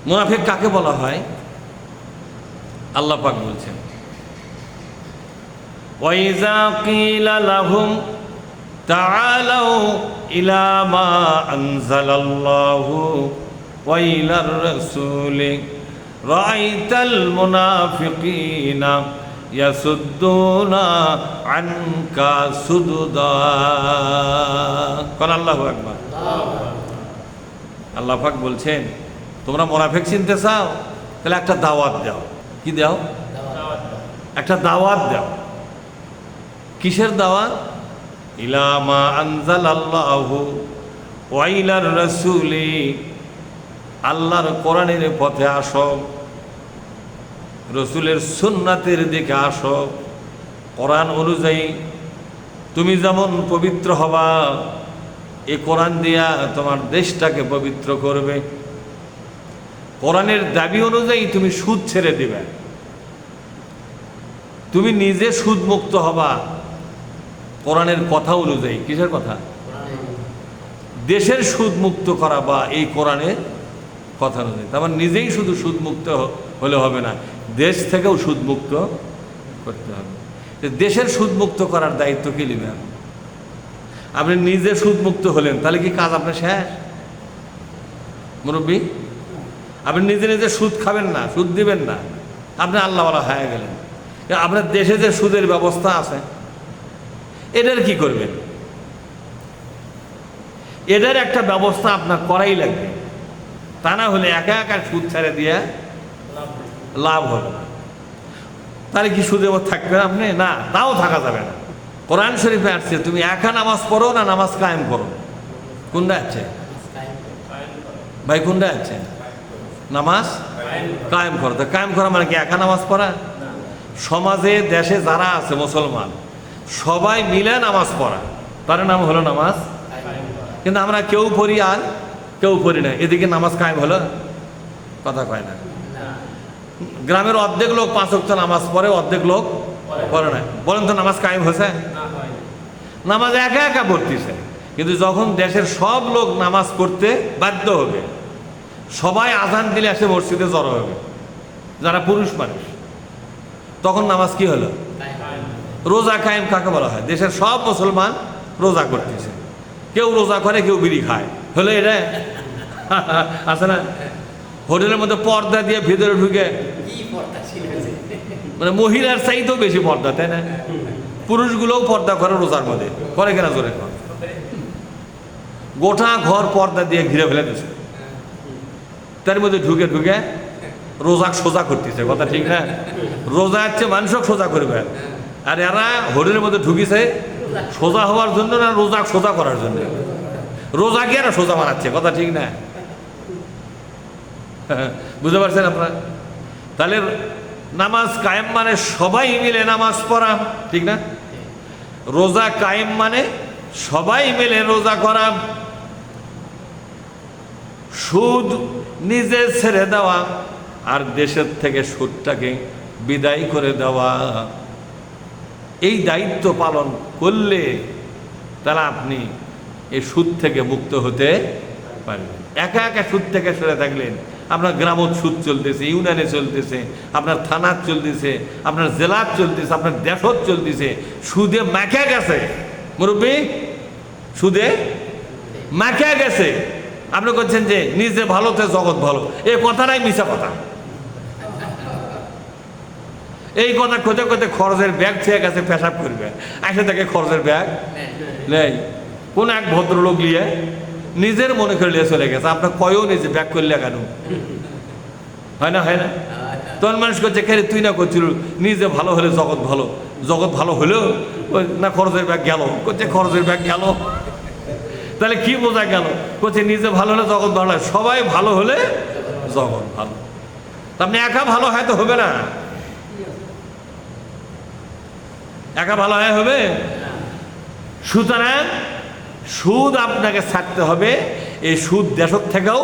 মুনাফিক কাকে বলা হয়? আল্লাহ পাক বলছেন, ওয়াইজা কিলা লাহুম তাআলাউ ইলা মা আনজালাল্লাহু ওয়া ইলার রাসূলি রাআইতাল মুনাফিকিনা ইয়াসুদ্দুনা আনকা সুদুদা। কোন আল্লাহু আকবার। আল্লাহ পাক বলছেন, তোমরা মুনাফিক চিনতে চাও, তাহলে একটা দাওয়াত দাও। কি দাও? একটা দাওয়াত দাও। কিসের দাওয়াত? ইলা মা আনজালাল্লাহু ওয়া ইলার রাসূলি, আল্লাহর কোরআনের পথে আসো, রসুলের সুন্নাতের দিকে আসো। কোরআন অনুযায়ী তুমি যেমন পবিত্র হবা, এই কোরআন দিয়া তোমার দেশটাকে পবিত্র করবে। কোরআনের দাবি অনুযায়ী তুমি সুদ ছেড়ে দিবে, তুমি নিজে সুদ মুক্ত হবা কোরআনের কথা অনুযায়ী। কিসের কথা? দেশের সুদ মুক্ত করা বা এই কোরআনের কথা অনুযায়ী। তারপর নিজেই শুধু সুদ মুক্ত হলে হবে না, দেশ থেকেও সুদ মুক্ত করতে হবে। দেশের সুদ মুক্ত করার দায়িত্ব কি নেবেন? আপনি নিজে সুদ মুক্ত হলেন, তাহলে কি কাজ আপনার শেষ? মুরব্বী, আপনি নিজে নিজে সুদ খাবেন না, সুদ দিবেন না, আপনি আল্লাহওয়ালা হয়ে গেলেন। আপনার দেশে যে সুদের ব্যবস্থা আছে, এটার কি করবেন? এটার একটা ব্যবস্থা আপনার করাই লাগবে, তা না হলে একা একা সুদ ছেড়ে দিয়ে লাভ হবে না। তাহলে কি সুদের মধ্যে থাকবেন আপনি? না, তাও থাকা যাবে না। কোরআন শরীফে আসছে, তুমি একা নামাজ পড়ো না নামাজ কায়েম করো। কোনটা আছে ভাই? কোনটা আছে? নামাজ কায়েম করো। তো কায়েম করা মানে কি একা নামাজ পড়া? সমাজে দেশে যারা আছে মুসলমান, সবাই মিলে নামাজ পড়া, তার নাম হলো নামাজ। কিন্তু আমরা কেউ পড়ি আর কেউ পড়ি না, এদিকে নামাজ কায়েম হলো? কথা কয় না। গ্রামের অর্ধেক লোক 5 ওয়াক্ত নামাজ পড়ে, অর্ধেক লোক পড়ে না। বলেন তো নামাজ কায়েম হয়েছে? নামাজ একা একা পড়তেছে। কিন্তু যখন দেশের সব লোক নামাজ পড়তে বাধ্য হবে, সবাই আজান দিলে এসে মসজিদে জড়ো হবে যারা পুরুষ মানুষ, তখন নামাজ কি হলো? রোজা কায়েম কাকে বলা হয়? দেশের সব মুসলমান রোজা করতেছে, কেউ রোজা করে, কেউ বিড়ি খায়, হলো এটা? আছে না? হোটেলের মধ্যে পর্দা দিয়ে ভিতরে ঢুকে, মানে মহিলার চাইতেও বেশি পর্দা, তাই না? পুরুষগুলোও পর্দা করে রোজার মধ্যে, করে কেনা জোরে? গোটা ঘর পর্দা দিয়ে ঘিরে ফেলে দিচ্ছে, তার মধ্যে ঢুকে ঢুকে রোজা সোজা করতেছে। কথা ঠিক না? রোজা হচ্ছে মানুষও সোজা করবে, আর এরা হোটেলের মধ্যে ঢুকিছে সোজা হওয়ার জন্য না রোজা সোজা করার জন্য? রোজাকে এরা সোজা বানাচ্ছে। কথা ঠিক না? বুঝতে পারছেন আপনারা? তাহলে নামাজ কায়েম মানে সবাই মিলে নামাজ পড়া, ঠিক না? রোজা কায়েম মানে সবাই মিলে রোজা করা। সুদ নিজে ছেড়ে দেওয়া আর দেশের থেকে সুদটাকে বিদায় করে দেওয়া, এই দায়িত্ব পালন করলে তাহলে আপনি এই সুদ থেকে মুক্ত হতে পারবেন। একা একা সুদ থেকে সরে থাকলেন, আপনার গ্রামত সুদ চলতেছে, ইউনিয়নে চলতেছে, আপনার থানার চলতেছে, আপনার জেলার চলতেছে, আপনার দেশত চলতেছে, সুদে মাখা গেছে। মুরব্বী, সুদে মাখা গেছে। আপনি করছেন যে নিজে ভালোতে জগৎ ভালো, এই কথাটাই মিছা কথা। এই কথা কোথাও কোথাও খরচের ব্যাগ ছেয়ে গেছে, পেশাব করবে, আসে থেকে খরচের ব্যাগ নেই। কোন এক ভদ্রলোক নিয়ে নিজের মনে করে নিয়ে চলে গেছে, আপনার কয়ও নিজে ব্যাগ করলে কেন? হয় না? হয় না? তখন মানুষ করছে, কে তুই না করছিল নিজে ভালো হলে জগৎ ভালো, জগৎ ভালো হলেও না খরচের ব্যাগ গেল, করছে খরচের ব্যাগ গেল। তাহলে কি বোঝা গেল? করছে নিজে ভালো হলে জগৎ ভালো হয়, সবাই ভালো হলে জগৎ ভালো। আপনি একা ভালো হয়তো হবে না, একা ভালো হয় হবে? সুতরাং সুদ আপনাকে ছাড়তে হবে, এই সুদ দেশের থেকেও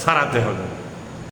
ছাড়াতে হবে।